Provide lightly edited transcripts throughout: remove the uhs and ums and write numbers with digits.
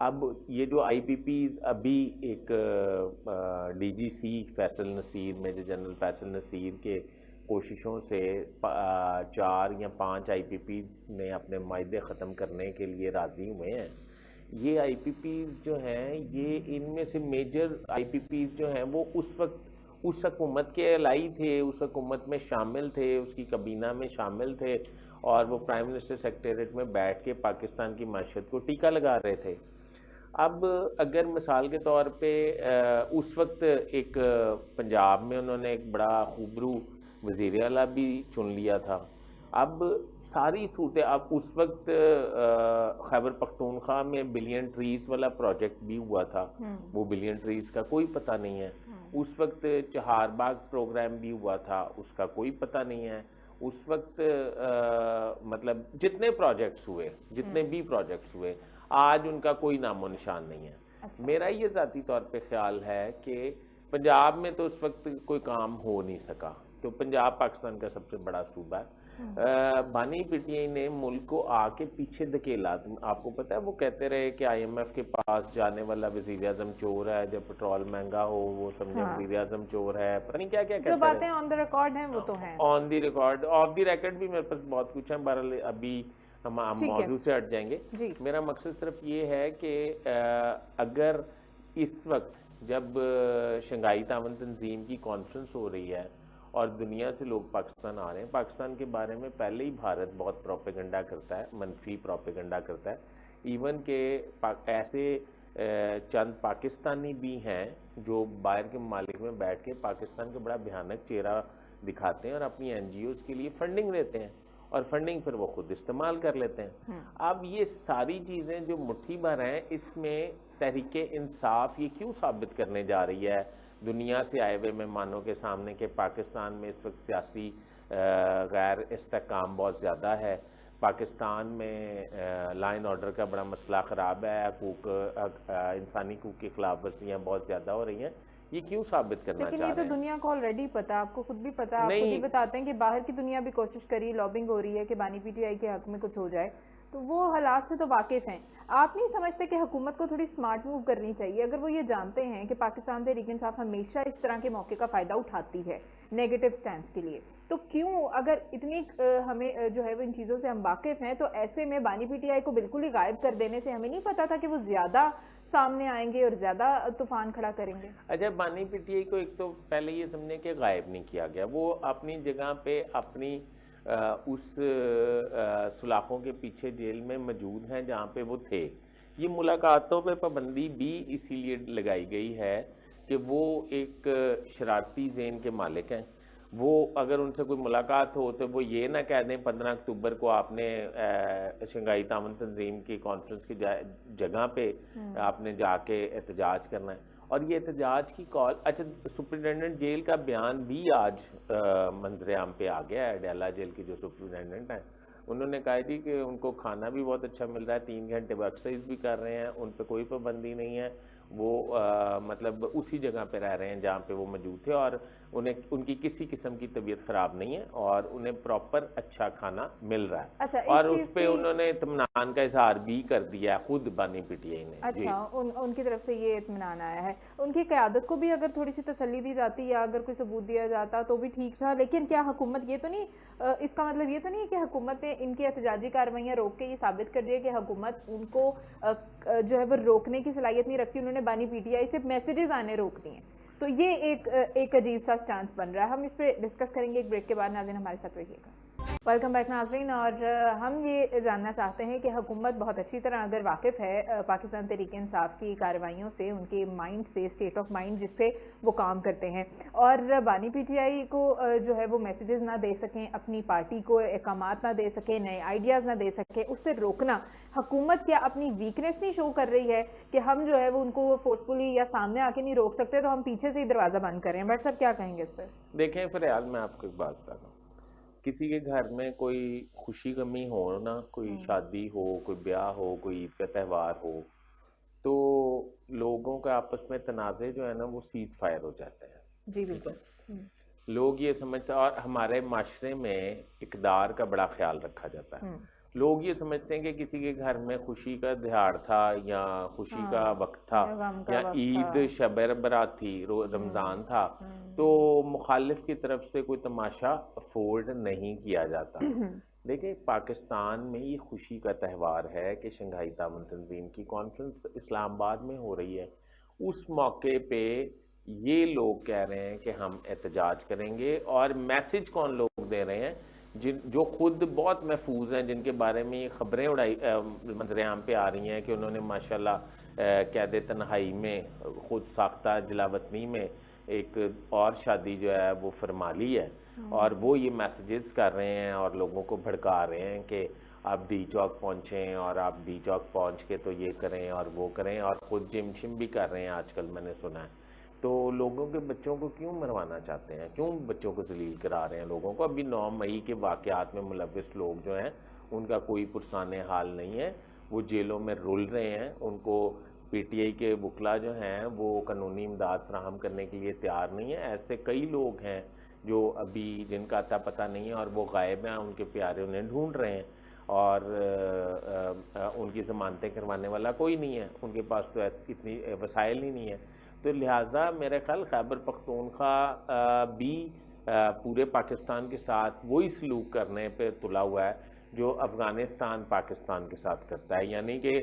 اب یہ جو آئی پی پیز ابھی ایک ڈی جی سی فیصل نصیر میجر جنرل فیصل نصیر کے کوششوں سے 4 یا 5 آئی پی پیز نے اپنے معاہدے ختم کرنے کے لیے راضی ہوئے ہیں. یہ آئی پی پیز جو ہیں یہ ان میں سے میجر آئی پی پیز جو ہیں وہ اس وقت اس حکومت کے الائی تھے, اس حکومت میں شامل تھے, اس کی کابینہ میں شامل تھے, اور وہ پرائم منسٹر سیکریٹریٹ میں بیٹھ کے پاکستان کی معیشت کو ٹیکہ لگا رہے تھے. اب اگر مثال کے طور پہ اس وقت ایک پنجاب میں انہوں نے ایک بڑا خوبرو وزیر اعلیٰ بھی چن لیا تھا. اب ساری صورتیں, اب اس وقت خیبر پختونخوا میں بلین ٹریز والا پروجیکٹ بھی ہوا تھا, وہ بلین ٹریز کا کوئی پتہ نہیں ہے. اس وقت چہار باغ پروگرام بھی ہوا تھا, اس کا کوئی پتہ نہیں ہے. اس وقت مطلب جتنے پروجیکٹس ہوئے, جتنے بھی پروجیکٹس ہوئے, آج ان کا کوئی نام و نشان نہیں ہے. میرا یہ ذاتی طور پہ خیال ہے کہ پنجاب میں تو اس وقت کوئی کام ہو نہیں سکا, تو پنجاب پاکستان کا سب سے بڑا صوبہ ہے. بانی پی ٹی آئی نے ملک کو آ کے پیچھے دھکیلا. آپ کو پتا ہے وہ کہتے رہے کہ آئی ایم ایف کے پاس جانے والا وزیر اعظم چور ہے, جب پیٹرول مہنگا ہو وہ سمجھے وزیر اعظم چور ہے, پتہ نہیں کیا کیا کہتے ہیں. جو باتیں آن دی ریکارڈ ہیں وہ تو ہیں, آن دی ریکارڈ, آف دی ریکارڈ بھی میرے پاس بہت کچھ ہے. بہرحال ابھی ہم موضوع سے ہٹ جائیں گے. میرا مقصد صرف یہ ہے کہ اگر اس وقت جب شنگھائی تعاون تنظیم کی کانفرنس ہو رہی ہے اور دنیا سے لوگ پاکستان آ رہے ہیں, پاکستان کے بارے میں پہلے ہی بھارت بہت پروپیگنڈا کرتا ہے, منفی پروپیگنڈا کرتا ہے. ایون کہ ایسے چند پاکستانی بھی ہیں جو باہر کے ممالک میں بیٹھ کے پاکستان کا بڑا بھیانک چہرہ دکھاتے ہیں اور اپنی این جی اوز کے لیے فنڈنگ دیتے ہیں, اور فنڈنگ پھر وہ خود استعمال کر لیتے ہیں. اب یہ ساری چیزیں جو مٹھی بھر ہیں, اس میں تحریک انصاف یہ کیوں ثابت کرنے جا رہی ہے دنیا سے آئے ہوئے مہمانوں کے سامنے کہ پاکستان میں اس وقت سیاسی غیر استحکام بہت زیادہ ہے, پاکستان میں لا اینڈ آرڈر کا بڑا مسئلہ خراب ہے, انسانی حقوق کی خلاف ورزیاں بہت زیادہ ہو رہی ہیں, یہ کیوں ثابت کرنا چاہ رہے ہیں؟ لیکن یہ تو دنیا کو آلریڈی پتا, آپ کو خود بھی پتا, آپ خود ہی بتاتے ہیں کہ باہر کی دنیا بھی کوشش کری, لابنگ ہو رہی ہے کہ بانی پی ٹی آئی کے حق میں کچھ ہو جائے, تو وہ حالات سے تو واقف ہیں. آپ نہیں سمجھتے کہ حکومت کو تھوڑی سمارٹ موو کرنی چاہیے؟ اگر وہ یہ جانتے ہیں کہ پاکستان تحریک انصاف ہمیشہ اس طرح کے موقع کا فائدہ اٹھاتی ہے نیگیٹو سٹینس کے لیے, تو کیوں اگر اتنی ہمیں جو ہے وہ ان چیزوں سے ہم واقف ہیں, تو ایسے میں بانی پی ٹی آئی کو بالکل ہی غائب کر دینے سے ہمیں نہیں پتا تھا کہ وہ زیادہ سامنے آئیں گے اور زیادہ طوفان کھڑا کریں گے؟ اچھا, بانی پی ٹی آئی کو ایک تو پہلے یہ سمجھنے کہ غائب نہیں کیا گیا, وہ اپنی جگہ پہ اپنی اس سلاخوں کے پیچھے جیل میں موجود ہیں جہاں پہ وہ تھے. یہ ملاقاتوں پہ پابندی بھی اسی لیے لگائی گئی ہے کہ وہ ایک شرارتی ذہن کے مالک ہیں. وہ اگر ان سے کوئی ملاقات ہو تو وہ یہ نہ کہہ دیں 15 اکتوبر کو آپ نے شنگھائی تعاون تنظیم کی کانفرنس کی جگہ پہ آپ نے جا کے احتجاج کرنا ہے. اور یہ احتجاج کی کال, اچھا سپرنٹینڈنٹ جیل کا بیان بھی آج منظر عام پہ آ گیا ہے. ڈیلا جیل کی جو سپرنٹینڈنٹ ہیں انہوں نے کہا جی کہ ان کو کھانا بھی بہت اچھا مل رہا ہے, 3 گھنٹے وہ ایکسرسائز بھی کر رہے ہیں, ان پہ کوئی پابندی نہیں ہے, وہ مطلب اسی جگہ پہ رہ رہے ہیں جہاں پہ وہ موجود تھے, اور ان کی کسی قسم کی طبیعت خراب نہیں ہے, اور انہیں پراپر اچھا کھانا مل رہا ہے. اور اس پہ انہوں نے اطمینان کا اظہار بھی کر دیا ہے خود بانی پی ٹی آئی نے. اچھا, ان کی طرف سے یہ اطمینان آیا ہے. ان کی قیادت کو بھی اگر تھوڑی سی تسلی دی جاتی یا اگر کوئی ثبوت دیا جاتا تو بھی ٹھیک تھا, لیکن کیا حکومت یہ تو نہیں, اس کا مطلب یہ تو نہیں ہے کہ حکومت نے ان کی احتجاجی کارروائیاں روک کے یہ ثابت کر دیا کہ حکومت ان کو جو ہے وہ روکنے کی صلاحیت نہیں رکھتی, انہوں نے بانی پی ٹی آئی سے میسیجز آنے روک دیے. تو یہ ایک عجیب سا سٹانس بن رہا ہے. ہم اس پہ ڈسکس کریں گے ایک بریک کے بعد. ناظرین ہمارے ساتھ رہیے گا. ویلکم بیک ناظرین, اور ہم یہ جاننا چاہتے ہیں کہ حکومت بہت اچھی طرح اگر واقف ہے پاکستان تحریک انصاف کی کارروائیوں سے, ان کے مائنڈ سے, اسٹیٹ آف مائنڈ جس سے وہ کام کرتے ہیں, اور بانی پی ٹی آئی کو جو ہے وہ میسیجز نہ دے سکیں, اپنی پارٹی کو احکامات نہ دے سکیں, نئے آئیڈیاز نہ دے سکیں, اس سے روکنا, حکومت کیا اپنی ویکنیس نہیں شو کر رہی ہے کہ ہم جو ہے وہ ان کو فورسفلی یا سامنے آ کے نہیں روک سکتے تو ہم پیچھے سے ہی دروازہ بند کر رہے ہیں؟ بٹ صاحب کیا کہیں گے اس پر؟ دیکھیں فریال, میں آپ کو ایک بات بتا رہا ہوں, کسی کے گھر میں کوئی خوشی غمی ہو نا, کوئی شادی ہو, کوئی بیاہ ہو, کوئی عید کا تہوار ہو, تو لوگوں کا آپس میں تنازع جو ہے نا وہ سیز فائر ہو جاتے ہیں. جی بالکل. لوگ یہ سمجھتے, اور ہمارے معاشرے میں اقدار کا بڑا خیال رکھا جاتا ہے, لوگ یہ سمجھتے ہیں کہ کسی کے گھر میں خوشی کا دہاڑ تھا یا خوشی کا وقت تھا یا عید شب برات تھی، رمضان تھا، تو مخالف کی طرف سے کوئی تماشا افورڈ نہیں کیا جاتا۔ دیکھیں پاکستان میں یہ خوشی کا تہوار ہے کہ شنگھائی تعاون تنظیم کی کانفرنس اسلام آباد میں ہو رہی ہے، اس موقع پہ یہ لوگ کہہ رہے ہیں کہ ہم احتجاج کریں گے، اور میسج کون لوگ دے رہے ہیں؟ جو خود بہت محفوظ ہیں، جن کے بارے میں یہ خبریں منظر عام پہ آ رہی ہیں کہ انہوں نے ماشاءاللہ قید تنہائی میں خود ساختہ جلاوطنی میں ایک اور شادی جو ہے وہ فرما لی ہے، اور وہ یہ میسیجز کر رہے ہیں اور لوگوں کو بھڑکا رہے ہیں کہ آپ ڈی چوک پہنچیں اور آپ ڈی چوک پہنچ کے تو یہ کریں اور وہ کریں، اور خود جم شم بھی کر رہے ہیں آج کل میں نے سنا ہے۔ تو لوگوں کے بچوں کو کیوں مروانا چاہتے ہیں؟ کیوں بچوں کو ذلیل کرا رہے ہیں لوگوں کو؟ ابھی 9 مئی کے واقعات میں ملوث لوگ جو ہیں ان کا کوئی پرسان حال نہیں ہے، وہ جیلوں میں رول رہے ہیں، ان کو پی ٹی آئی کے وکلا جو ہیں وہ قانونی امداد فراہم کرنے کے لیے تیار نہیں ہیں۔ ایسے کئی لوگ ہیں جو ابھی جن کا اتا پتہ نہیں ہے اور وہ غائب ہیں، ان کے پیارے انہیں ڈھونڈ رہے ہیں، اور ان کی ضمانتیں کروانے والا کوئی نہیں ہے، ان کے پاس تو اتنی وسائل ہی نہیں ہے۔ تو لہٰذا میرے خیال خیبر پختونخوا بھی پورے پاکستان کے ساتھ وہی سلوک کرنے پہ تلا ہوا ہے جو افغانستان پاکستان کے ساتھ کرتا ہے، یعنی کہ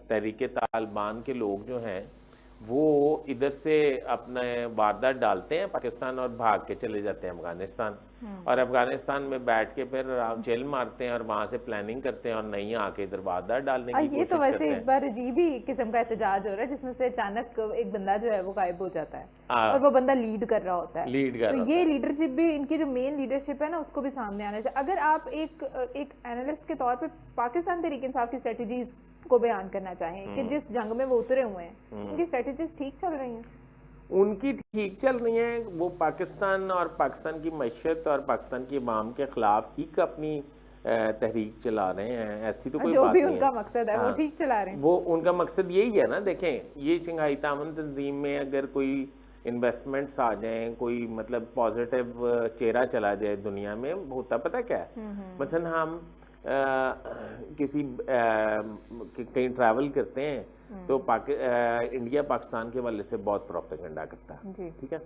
تحریک طالبان کے لوگ جو ہیں وہ ادھر سے اپنے واردات ڈالتے ہیں پاکستان اور بھاگ کے چلے جاتے ہیں افغانستان، اور افغانستان میں بیٹھ کے پھر جیل مارتے ہیں اور وہاں سے پلاننگ کرتے ہیں اور نہیں آ کے ادھر واردات ڈالنے کی کوشش کرتے ہیں۔ یہ تو ویسے اس بار عجیب ہی قسم کا احتجاج ہو رہا ہے جس میں سے اچانک ایک بندہ جو ہے وہ غائب ہو جاتا ہے اور وہ بندہ لیڈ کر رہا ہوتا ہے، تو یہ لیڈرشپ بھی ان کی جو مین لیڈرشپ ہے نا اس کو بھی سامنے آنا چاہیے۔ اگر آپ ایک اینالسٹ کے طور پہ پاکستان تحریک انصاف کی اسٹریٹجیز کو بیان کرنا چاہیں کہ جس جنگ میں وہ اترے ہوئے ہیں ان کی اسٹریٹجیز ٹھیک چل رہی ہیں؟ ان کی ٹھیک چل رہی ہیں، وہ پاکستان اور پاکستان کی معیشت اور پاکستان کی عوام کے خلاف ٹھیک اپنی تحریک چلا رہے ہیں، ایسی تو کوئی بات نہیں ہے۔ جو بھی ان کا مقصد ہے وہ ٹھیک چلا رہے ہیں، وہ ان کا مقصد یہی ہے نا۔ دیکھیں یہ شنگھائی تعاون تنظیم میں اگر کوئی انویسٹمنٹس آ جائیں، کوئی مطلب پازیٹیو چہرہ چلا جائے دنیا میں، ہوتا پتہ کیا ہے؟ مثلا ہم کسی کہیں ٹریول کرتے ہیں تو انڈیا پاکستان کے والے سے بہت پروپیگنڈا کرتا ہے، ٹھیک ہے؟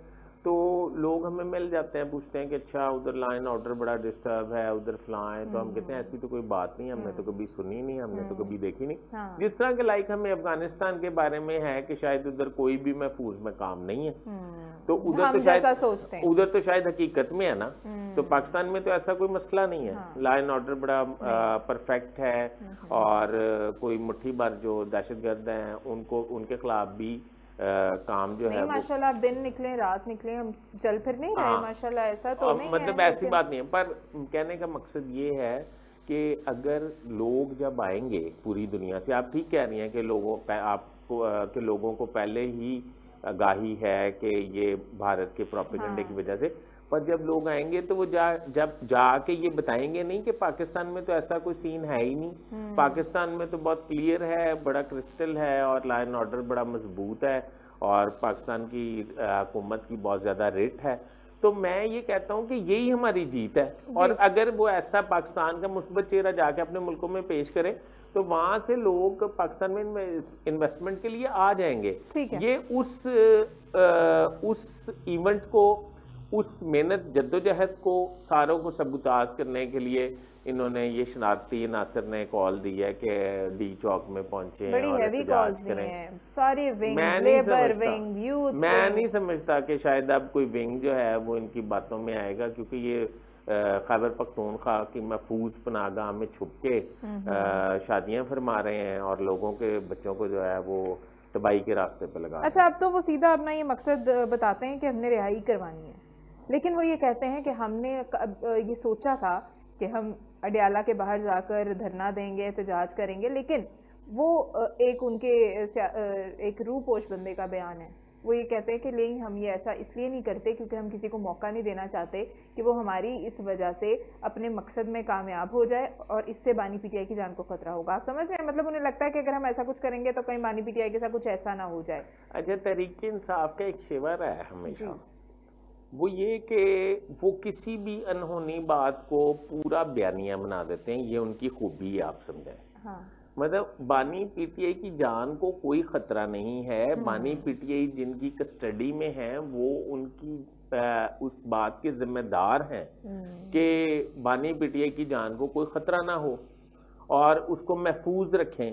تو لوگ ہمیں مل جاتے ہیں، پوچھتے ہیں کہ اچھا ادھر لائن آرڈر بڑا ڈسٹرب ہے، ادھر فلاں ہے، تو ہم کہتے ہیں ایسی تو کوئی بات نہیں، ہم نے تو کبھی سنی نہیں، ہم نے تو کبھی دیکھی نہیں۔ جس طرح کے لائک ہمیں افغانستان کے بارے میں ہے کہ شاید ادھر کوئی بھی محفوظ مقام نہیں ہے، تو ادھر تو شاید حقیقت میں ہے نا، تو پاکستان میں تو ایسا کوئی مسئلہ نہیں ہے، لائن آرڈر بڑا پرفیکٹ ہے، اور کوئی مٹھی بھر جو دہشت گرد ہیں ان کے خلاف بھی کام جو ہے ماشاءاللہ آپ دن نکلیں رات نکلیں ہم چل پھر نہیں رہے، ماشاءاللہ ایسا تو نہیں ہے، مطلب ایسی بات نہیں ہے، پر کہنے کا مقصد یہ ہے کہ اگر لوگ جب آئیں گے پوری دنیا سے، آپ ٹھیک کہہ رہی ہیں کہ لوگوں کو پہلے ہی آگاہی ہے کہ یہ بھارت کے پروپیگنڈے کی وجہ سے، پر جب لوگ آئیں گے تو وہ جب جا کے یہ بتائیں گے نہیں کہ پاکستان میں تو ایسا کوئی سین ہے ہی نہیں، پاکستان میں تو بہت کلیئر ہے، بڑا کرسٹل ہے، اور لائن آرڈر بڑا مضبوط ہے، اور پاکستان کی حکومت کی بہت زیادہ ریٹ ہے، تو میں یہ کہتا ہوں کہ یہی ہماری جیت ہے۔ اور اگر وہ ایسا پاکستان کا مثبت چہرہ جا کے اپنے ملکوں میں پیش کرے تو وہاں سے لوگ پاکستان میں انویسٹمنٹ کے لیے آ جائیں گے۔ یہ اس ایونٹ کو، اس محنت جدوجہد کو ساروں کو سبوتاژ کرنے کے لیے انہوں نے یہ شناختی ناصر نے کال دی ہے کہ ڈی چوک میں پہنچیں اور احتجاج کریں۔ میں نہیں سمجھتا کہ شاید اب کوئی ونگ جو ہے وہ ان کی باتوں میں آئے گا، کیونکہ یہ خیبر پختونخوا کی محفوظ پناہ گاہ میں چھپ کے شادیاں فرما رہے ہیں اور لوگوں کے بچوں کو جو ہے وہ تباہی کے راستے پہ لگا۔ اچھا اب تو وہ سیدھا اپنا یہ مقصد بتاتے ہیں کہ ہم نے رہائی کروانی ہے، لیکن وہ یہ کہتے ہیں کہ ہم نے یہ سوچا تھا کہ ہم اڈیالہ کے باہر جا کر دھرنا دیں گے، احتجاج کریں گے، لیکن وہ ایک ان کے ایک روح پوش بندے کا بیان ہے، وہ یہ کہتے ہیں کہ نہیں ہم یہ ایسا اس لیے نہیں کرتے کیونکہ ہم کسی کو موقع نہیں دینا چاہتے کہ وہ ہماری اس وجہ سے اپنے مقصد میں کامیاب ہو جائے اور اس سے بانی پی ٹی آئی کی جان کو خطرہ ہوگا۔ آپ سمجھ رہے ہیں؟ مطلب انہیں لگتا ہے کہ اگر ہم ایسا کچھ کریں گے تو کہیں بانی پی ٹی آئی کے ساتھ کچھ ایسا نہ ہو جائے۔ اچھا تحریک انصاف کا ایک شیور ہے ہمیشہ، وہ یہ کہ وہ کسی بھی انہونی بات کو پورا بیانیہ بنا دیتے ہیں، یہ ان کی خوبی ہے، آپ سمجھیں. ہاں مطلب بانی پی ٹی آئی کی جان کو کوئی خطرہ نہیں ہے، بانی پی ٹی آئی جن کی کسٹڈی میں ہیں وہ ان کی اس بات کے ذمہ دار ہیں کہ بانی پی ٹی آئی کی جان کو کوئی خطرہ نہ ہو اور اس کو محفوظ رکھیں.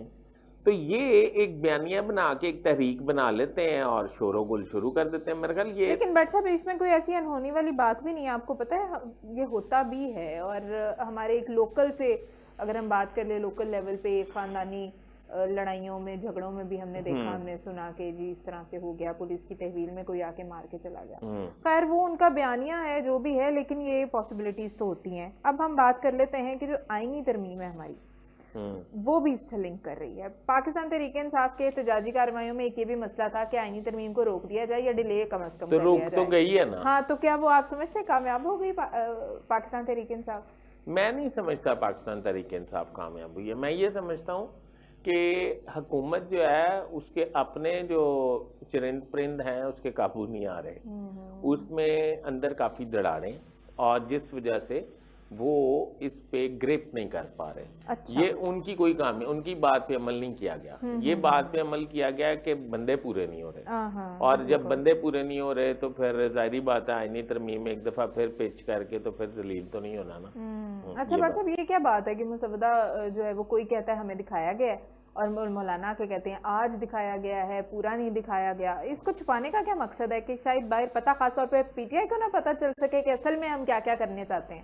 تو یہ ایک بیانیہ بنا کے ایک تحریک بنا لیتے ہیں اور شور و گل شروع کر دیتے ہیں. میرے خیال یہ لیکن بٹ صاحب اس میں کوئی ایسی انہونی والی بات بھی نہیں ہے، آپ کو پتہ ہے یہ ہوتا بھی ہے. اور ہمارے ایک لوکل سے اگر ہم بات کر لیں، لوکل لیول پہ خاندانی لڑائیوں میں جھگڑوں میں بھی ہم نے دیکھا، ہم نے سنا کہ جی اس طرح سے ہو گیا، پولیس کی تحویل میں کوئی آ کے مار کے چلا گیا. خیر وہ ان کا بیانیہ ہے جو بھی ہے، لیکن یہ پاسبلٹیز تو ہوتی ہیں. اب ہم بات کر لیتے ہیں کہ جو آئینی ترمیم ہے ہماری، وہ بھی اس سے لنک کر رہی ہے. پاکستان تحریک انصاف کے احتجاجی کارروائیوں میں ایک یہ بھی مسئلہ تھا کہ آئینی ترمیم کو روک دیا جائے یا ڈیلے کم از کم تو کر دیا روک جائے. تو گئی ہے نا. ہاں تو کیا وہ آپ سمجھتے ہیں کامیاب ہو گئی پاکستان تحریک انصاف؟ میں نہیں سمجھتا پاکستان تحریک انصاف کامیاب ہوئی ہے. میں یہ سمجھتا ہوں کہ حکومت جو ہے اس کے اپنے جو چرند پرند ہیں اس کے قابو نہیں آ رہے، اس میں اندر کافی دراڑیں، اور جس وجہ سے وہ اس پہ گرپ نہیں کر پا رہے. یہ ان کی کوئی کام ہے، ان کی بات پہ عمل نہیں کیا گیا. یہ بات پہ عمل کیا گیا کہ بندے پورے نہیں ہو رہے، اور جب بندے پورے نہیں ہو رہے تو پھر ظاہری بات ہے آئینی ترمیم ایک دفعہ پھر پیچ کر کے تو پھر ذلیل تو نہیں ہونا نا. اچھا بٹ صاحب یہ کیا بات ہے کہ مسودہ جو ہے وہ کوئی کہتا ہے ہمیں دکھایا گیا ہے اور مولانا کے کہتے ہیں آج دکھایا گیا ہے، پورا نہیں دکھایا گیا. اس کو چھپانے کا کیا مقصد ہے کہ شاید باہر پتہ، خاص طور پہ پی ٹی آئی کو نہ پتہ چل سکے کہ اصل میں ہم کیا کیا کرنے چاہتے ہیں؟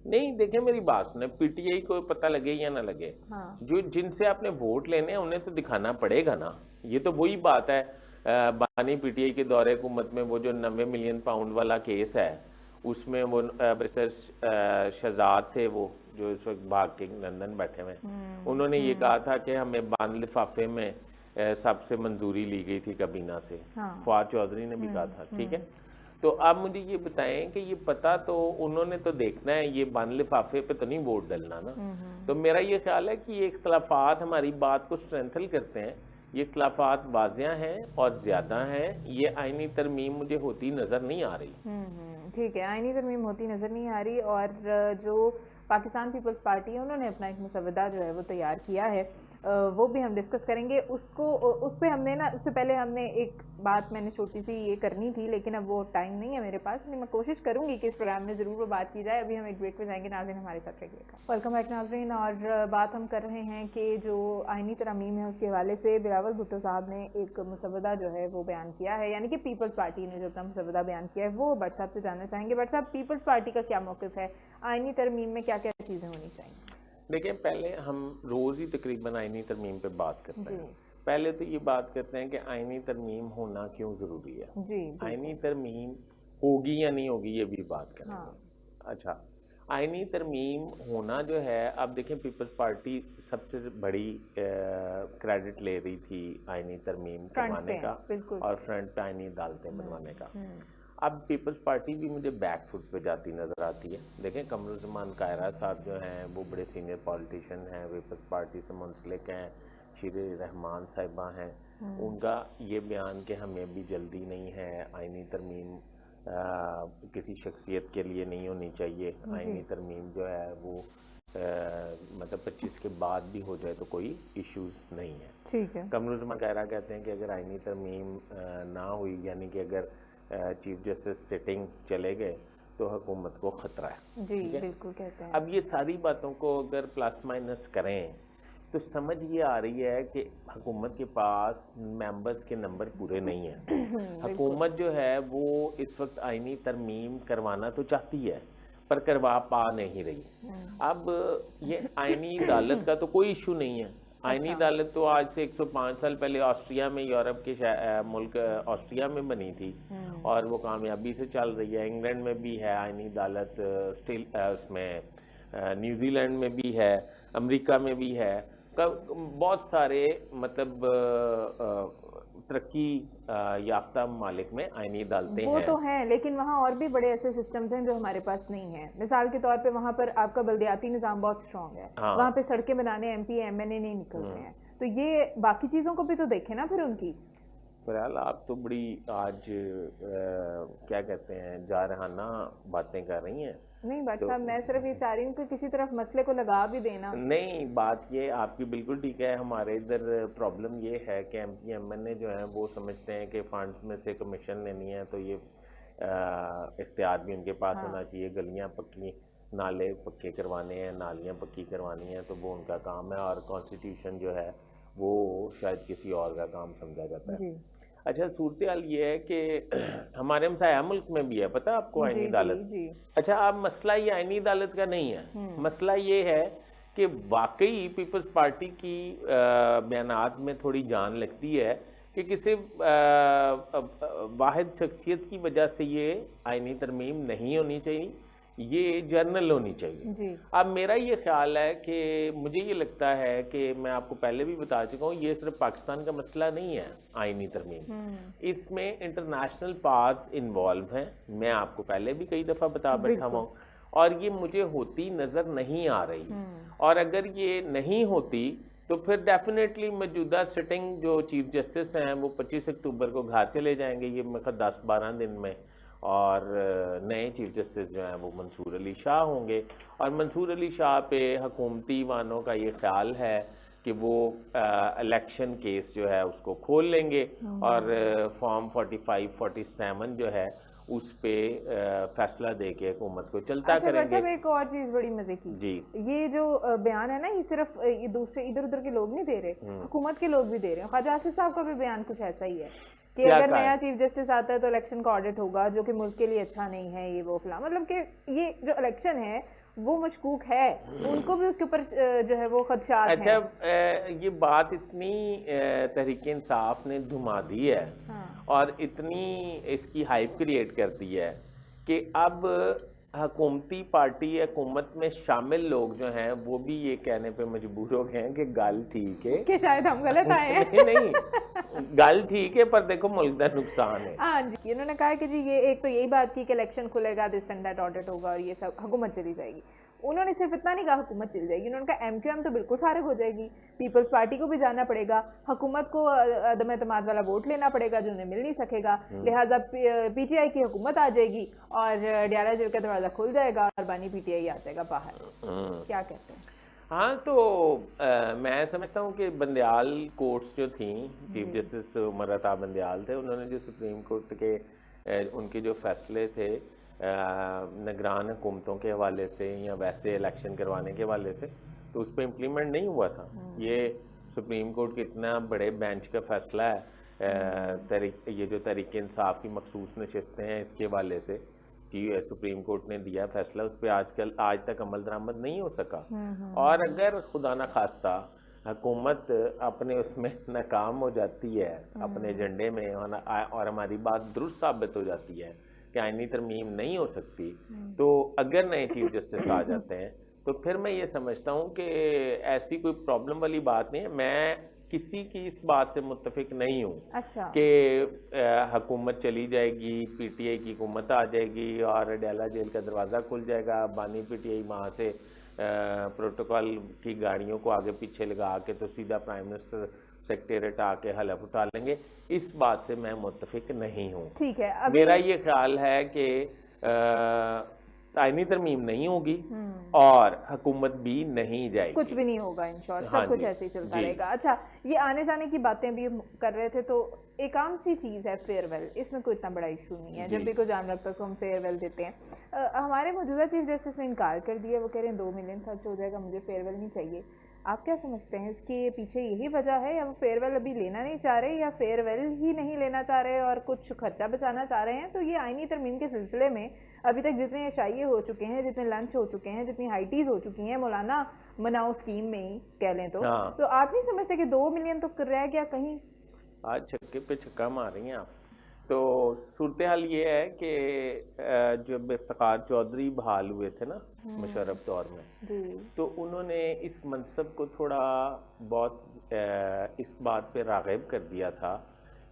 نہیں دیکھیں میری بات سنیں، پی ٹی آئی کو پتہ لگے یا نہ لگے، جو جن سے آپ نے ووٹ لینے ہیں انہیں تو دکھانا پڑے گا نا. یہ تو وہی بات ہے. بانی پی ٹی آئی کے دور حکومت میں وہ جو 90 ملین پاؤنڈ والا کیس ہے، اس میں وہ بریسٹر شہزاد تھے، وہ جو اس وقت بھاگ کے لندن بیٹھے ہوئے، انہوں نے یہ کہا تھا کہ ہمیں بند لفافے میں سب سے منظوری لی گئی تھی کابینہ سے. فواد چودھری نے بھی کہا تھا. ٹھیک ہے، تو آپ مجھے یہ بتائیں کہ یہ پتہ تو انہوں نے تو دیکھنا ہے، یہ بند لفافے پہ تو نہیں ووٹ ڈلنا نا. تو میرا یہ خیال ہے کہ یہ اختلافات ہماری بات کو اسٹرینتھن کرتے ہیں. یہ اختلافات واضح ہیں اور زیادہ ہیں. یہ آئینی ترمیم مجھے ہوتی نظر نہیں آ رہی. ٹھیک ہے، آئینی ترمیم ہوتی نظر نہیں آ رہی. اور جو پاکستان پیپلز پارٹی ہے انہوں نے اپنا ایک مسودہ جو ہے وہ تیار کیا ہے، وہ بھی ہم ڈسکس کریں گے. اس پہ ہم نے نا، اس سے پہلے ہم نے ایک بات میں نے چھوٹی سی یہ کرنی تھی، لیکن اب وہ ٹائم نہیں ہے میرے پاس. میں کوشش کروں گی کہ اس پروگرام میں ضرور وہ بات کی جائے. ابھی ہم ایک بریک پہ جائیں گے. ناظرین ہمارے ساتھ رہیے گا. ویلکم بیک ناظرین. اور بات ہم کر رہے ہیں کہ جو آئینی ترمیم ہے اس کے حوالے سے بلاول بھٹو صاحب نے ایک مسودہ جو ہے وہ بیان کیا ہے، یعنی کہ پیپلز پارٹی نے جو اپنا مسودہ بیان کیا ہے وہ بٹ صاحب سے جاننا چاہیں گے. بٹ صاحب پیپلز پارٹی کا کیا موقف ہے؟ آئینی ترمیم میں کیا کیا چیزیں ہونی چاہیے؟ دیکھیں پہلے ہم روز ہی تقریباً آئینی ترمیم پہ بات کرتے ہیں. پہلے تو یہ بات کرتے ہیں کہ آئینی ترمیم ہونا کیوں ضروری ہے. آئینی ترمیم ہوگی یا نہیں ہوگی یہ بھی بات کریں گے. اچھا، آئینی ترمیم ہونا جو ہے، اب دیکھیں پیپلز پارٹی سب سے بڑی کریڈٹ لے رہی تھی آئینی ترمیم کروانے کا اور فرنٹ پہ آئینی عدالتیں بنوانے کا. اب پیپلز پارٹی بھی مجھے بیک فٹ پہ جاتی نظر آتی ہے. دیکھیں قمرالزمان قاہرہ صاحب جو ہیں وہ بڑے سینئر پولیٹیشین ہیں، پیپلز پارٹی سے منسلک ہیں. شیر رحمان صاحبہ ہیں، ان کا یہ بیان کہ ہمیں بھی جلدی نہیں ہے، آئینی ترمیم کسی شخصیت کے لیے نہیں ہونی چاہیے. آئینی ترمیم جو ہے وہ مطلب 25 کے بعد بھی ہو جائے تو کوئی ایشوز نہیں ہے. ٹھیک ہے. قمرالزمان قاہرہ کہتے ہیں کہ اگر آئینی ترمیم نہ ہوئی، یعنی کہ اگر چیف جسٹس سٹنگ چلے گئے تو حکومت کو خطرہ ہے. جی بالکل کہتے ہیں. اب یہ ساری باتوں کو اگر پلس مائنس کریں تو سمجھ یہ آ رہی ہے کہ حکومت کے پاس ممبرز کے نمبر پورے نہیں ہیں. حکومت جو ہے وہ اس وقت آئینی ترمیم کروانا تو چاہتی ہے پر کروا پا نہیں رہی. اب یہ آئینی عدالت کا تو کوئی ایشو نہیں ہے. آئینی عدالت تو آج سے 105 سال پہلے آسٹریا میں، یورپ کے ملک آسٹریا میں بنی تھی اور وہ کامیابی سے چل رہی ہے. انگلینڈ میں بھی ہے آئینی عدالت، اس میں نیوزی لینڈ میں بھی ہے، امریکہ میں بھی ہے. بہت سارے مطلب ترقی یافتہ ممالک میں آئینی عدالتیں ہیں. وہ تو ہیں، لیکن وہاں اور بھی بڑے ایسے سسٹمز ہیں جو ہمارے پاس نہیں ہیں. مثال کے طور پہ وہاں پر آپ کا بلدیاتی نظام بہت اسٹرانگ ہے، وہاں پہ سڑکیں بنانے ایم پی ایم این اے نہیں نکلتے ہیں. تو یہ باقی چیزوں کو بھی تو دیکھیں نا پھر ان کی. فیال آپ تو بڑی آج کیا کہتے ہیں جارحانہ باتیں کر رہی ہیں. نہیں بٹ صاحب میں صرف یہ چاہ رہی ہوں کہ کسی طرف مسئلے کو لگا بھی دینا. نہیں بات یہ آپ کی بالکل ٹھیک ہے. ہمارے ادھر پرابلم یہ ہے کہ ایم پی ایم این اے جو ہیں وہ سمجھتے ہیں کہ فنڈز میں سے کمیشن لینی ہے تو یہ اختیار بھی ان کے پاس ہونا چاہیے. گلیاں پکی نالے پکے کروانے ہیں, نالیاں پکی کروانی ہیں تو وہ ان کا کام ہے, اور کانسٹیٹیوشن جو ہے وہ شاید کسی اور کا کام سمجھا جاتا ہے. اچھا صورتحال یہ ہے کہ ہمارے ہمسایہ ملک میں بھی ہے پتہ آپ کو آئینی عدالت. اچھا اب مسئلہ یہ آئینی عدالت کا نہیں ہے, مسئلہ یہ ہے کہ واقعی پیپلز پارٹی کی بیانات میں تھوڑی جان لگتی ہے کہ کسی واحد شخصیت کی وجہ سے یہ آئینی ترمیم نہیں ہونی چاہیے, یہ جرنل ہونی چاہیے. اب میرا یہ خیال ہے کہ مجھے یہ لگتا ہے کہ میں آپ کو پہلے بھی بتا چکا ہوں یہ صرف پاکستان کا مسئلہ نہیں ہے آئینی ترمیم, اس میں انٹرنیشنل پاز انوالو ہیں. میں آپ کو پہلے بھی کئی دفعہ بتا بیٹھا ہوں اور یہ مجھے ہوتی نظر نہیں آ رہی, اور اگر یہ نہیں ہوتی تو پھر ڈیفینیٹلی موجودہ سٹنگ جو چیف جسٹس ہیں وہ 25 اکتوبر کو گھر چلے جائیں گے, یہ میرے 10-12 دن میں, اور نئے چیف جسٹس جو ہیں وہ منصور علی شاہ ہوں گے. اور منصور علی شاہ پہ حکومتی وانوں کا یہ خیال ہے کہ وہ الیکشن کیس جو ہے اس کو کھول لیں گے اور فارم 45-47 جو ہے اس پہ فیصلہ دے کے حکومت کو چلتا کریں گے. ایک اور چیز بڑی مزے کی, جی یہ جو بیان ہے نا یہ صرف دوسرے ادھر ادھر کے لوگ نہیں دے رہے, حکومت کے لوگ بھی دے رہے ہیں. خواجہ آصف صاحب کا بھی بیان کچھ ایسا ہی ہے کہ اگر نیا چیف جسٹس آتا ہے تو الیکشن کا آڈٹ ہوگا جو کہ ملک کے لیے اچھا نہیں ہے, یہ وہ فلاں. مطلب کہ یہ جو الیکشن ہے وہ مشکوک ہے, ان کو بھی اس کے اوپر جو ہے وہ خدشات ہیں. اچھا یہ بات اتنی تحریک انصاف نے دھما دی ہے اور اتنی اس کی ہائپ کریٹ کر دی ہے کہ اب حکومتی پارٹی حکومت میں شامل لوگ جو ہیں وہ بھی یہ کہنے پہ مجبور ہو گئے ہیں کہ گل ٹھیک ہے کہ شاید ہم غلط آئے ہیں. نہیں گل ٹھیک ہے پر دیکھو ملک کا نقصان ہے. ہاں جی انہوں نے کہا کہ جی یہ ایک تو یہی بات کی کہ الیکشن کھلے گا, دس اینڈ دیٹ آڈٹ ہوگا اور یہ سب حکومت چلی جائے گی. انہوں نے صرف اتنا نہیں کہا حکومت چل جائے گی, انہوں نے کہا ایم کیو ایم تو بالکل فارغ ہو جائے گی, پیپلز پارٹی کو بھی جانا پڑے گا, حکومت کو عدم اعتماد والا ووٹ لینا پڑے گا جو انہیں مل نہیں سکے گا, لہٰذا پی ٹی آئی کی حکومت آ جائے گی اور ڈیالہ جیل کا دروازہ کھل جائے گا اور بانی پی ٹی آئی آ جائے گا باہر. کیا کہتے ہیں؟ ہاں تو میں سمجھتا ہوں کہ بندیال کورٹس جو تھیں, چیف جسٹس عمر عطا بندیال تھے, انہوں نے جو سپریم کورٹ کے ان کے جو فیصلے تھے نگران حکومتوں کے حوالے سے یا ویسے الیکشن کروانے کے حوالے سے, تو اس پہ امپلیمنٹ نہیں ہوا تھا. یہ سپریم کورٹ کے اتنا بڑے بینچ کا فیصلہ ہے, یہ جو تحریک انصاف کی مخصوص نشستیں ہیں اس کے حوالے سے سپریم کورٹ نے دیا فیصلہ, اس پہ آج تک عمل درآمد نہیں ہو سکا. اور اگر خدا نہ خواستہ حکومت اپنے اس میں ناکام ہو جاتی ہے اپنے ایجنڈے میں اور ہماری بات درست ثابت ہو جاتی ہے کہ آئینی ترمیم نہیں ہو سکتی, تو اگر نئے چیف جسٹس آ جاتے ہیں تو پھر میں یہ سمجھتا ہوں کہ ایسی کوئی پرابلم والی بات نہیں ہے. میں کسی کی اس بات سے متفق نہیں ہوں کہ حکومت چلی جائے گی, پی ٹی آئی کی حکومت آ جائے گی اور ڈیالہ جیل کا دروازہ کھل جائے گا, بانی پی ٹی آئی وہاں سے پروٹوکول کی گاڑیوں کو آگے پیچھے لگا کے تو سیدھا پرائم منسٹر سیکریٹریٹ آ کے حلف اٹھا لیں گے. اس بات سے میں متفق نہیں ہوں. ٹھیک ہے, میرا یہ خیال ہے کہ آئینی ترمیم نہیں ہوگی اور حکومت بھی نہیں جائے گی, کچھ بھی نہیں ہوگا انشاءاللہ, سب کچھ ایسے ہی چلتا رہے گا. اچھا یہ آنے جانے کی باتیں بھی کر رہے تھے تو ایک عام سی چیز ہے فیئر ویل, اس میں کوئی اتنا بڑا ایشو نہیں ہے. جب بھی کوئی جان لگتا ہے تو ہم فیئر ویل دیتے ہیں. ہمارے موجودہ چیف جسٹس نے انکار کر دیا, وہ کہہ رہے ہیں 2 ملین خرچ ہو جائے گا, مجھے فیئر ویل نہیں چاہیے. آپ کیا سمجھتے ہیں اس کے پیچھے یہی وجہ ہے, یا وہ فیئر ویل ابھی لینا نہیں چاہ رہے, یا فیئر ویل ہی نہیں لینا چاہ رہے اور کچھ خرچہ بچانا چاہ رہے ہیں؟ تو یہ آئینی ترمیم کے سلسلے میں ابھی تک جتنے عشائیے ہو چکے ہیں, جتنے لنچ ہو چکے ہیں, جتنی ہائیٹیز ہو چکی ہیں مولانا مناؤ اسکیم میں ہی کہہ لیں تو آپ نہیں سمجھتے کہ 2 ملین تو رہ گیا کہیں؟ آج چھکے پہ چھکا مار رہی ہیں آپ. تو صورتحال یہ ہے کہ جب افتخار چودھری بحال ہوئے تھے نا مشرف دور میں, تو انہوں نے اس منصب کو تھوڑا بہت اس بات پہ راغب کر دیا تھا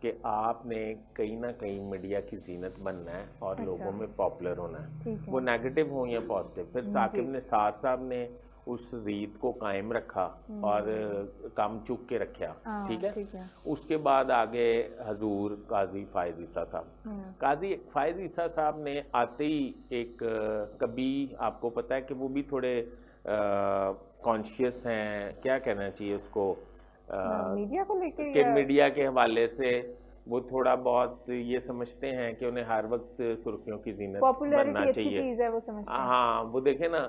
کہ آپ نے کہیں نہ کہیں میڈیا کی زینت بننا ہے اور لوگوں میں پاپولر ہونا ہے, وہ نیگیٹو ہوں یا پازیٹیو. پھر ثاقب نثار صاحب نے اس ریت کو قائم رکھا اور کم چک کے رکھا. ٹھیک ہے. اس کے بعد آگے حضور قاضی فائز عیسیٰ صاحب. قاضی فائز عیسیٰ صاحب نے آتے ہی ایک کبھی آپ کو پتا ہے کہ وہ بھی تھوڑے کانشیس ہیں, کیا کہنا چاہیے اس کو, میڈیا کو لے کے, کہ میڈیا کے حوالے سے وہ تھوڑا بہت یہ سمجھتے ہیں کہ انہیں ہر وقت سرخیوں کی زینت بننا چاہیے. ہاں وہ دیکھیں نا,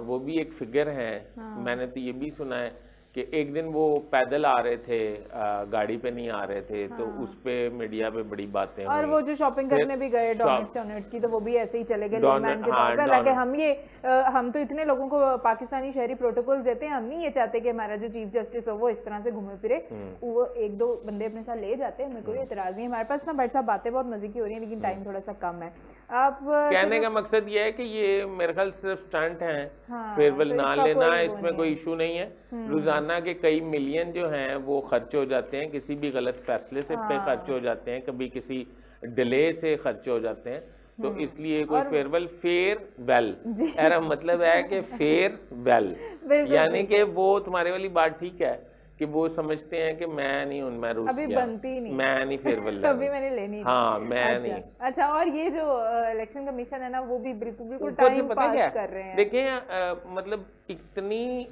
وہ بھی ایک فگر ہیں. میں نے تو یہ بھی سنا ہے کہ ایک دن وہ پیدل آ رہے تھے, گاڑی پہ نہیں آ رہے تھے, تو اس پہ میڈیا پہ بڑی باتیں ہوئی. اور وہ جو شاپنگ کرنے بھی گئے ڈونٹس کی, تو وہ بھی ایسے ہی چلے گئے لوگ مین کے طور پہ. حالانکہ ہم تو اتنے لوگوں کو پاکستانی شہری پروٹوکول دیتے ہیں, ہم نہیں یہ چاہتے کہ ہمارا جو چیف جسٹس ہو وہ اس طرح سے گھومے پھرے. وہ ایک دو بندے اپنے ساتھ لے جاتے ہیں, ہمیں کوئی اعتراض نہیں. ہمارے پاس نا بھائی صاحب باتیں بہت مزے کی ہو رہی ہیں, لیکن ٹائم تھوڑا سا کم ہے. آپ کہنے کا مقصد یہ ہے کہ یہ میرے خیال صرف اسٹنٹ ہیں, فیئرویل نہ لینا, اس میں کوئی ایشو نہیں ہے. روزانہ کے کئی ملین جو ہیں وہ خرچ ہو جاتے ہیں, کسی بھی غلط فیصلے سے پہ خرچ ہو جاتے ہیں, کبھی کسی ڈیلے سے خرچ ہو جاتے ہیں. تو اس لیے کوئی فیئر ویل میرا مطلب ہے کہ فیئر ویل, یعنی کہ وہ تمہارے والی بات ٹھیک ہے کہ وہ سمجھتے ہیں کہ میں نہیں ہوں, میں روس گیا, میں نہیں فیئر ویل ابھی میں نے لینی, ہاں میں نہیں. اچھا, اور یہ جو الیکشن کمیشن ہے نا, وہ بھی بالکل ٹائم پاس کر رہے ہیں. دیکھیں مطلب اتنی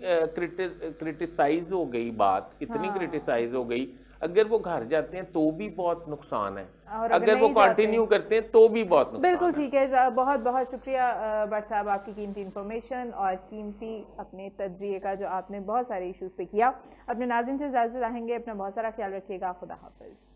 کرٹیسائز ہو گئی بات, اتنی کرٹیسائز ہو گئی. اگر وہ گھر جاتے ہیں تو بھی بہت نقصان ہے, اگر وہ کنٹینیو کرتے ہیں تو بھی بہت نقصان ہے. بالکل ٹھیک ہے. بہت بہت شکریہ بٹ صاحب آپ کی قیمتی انفارمیشن اور قیمتی اپنے تجزیے کا, جو آپ نے بہت سارے ایشوز پہ کیا. اپنے ناظرین سے اجازت چاہیں گے, اپنا بہت سارا خیال رکھیے گا. خدا حافظ.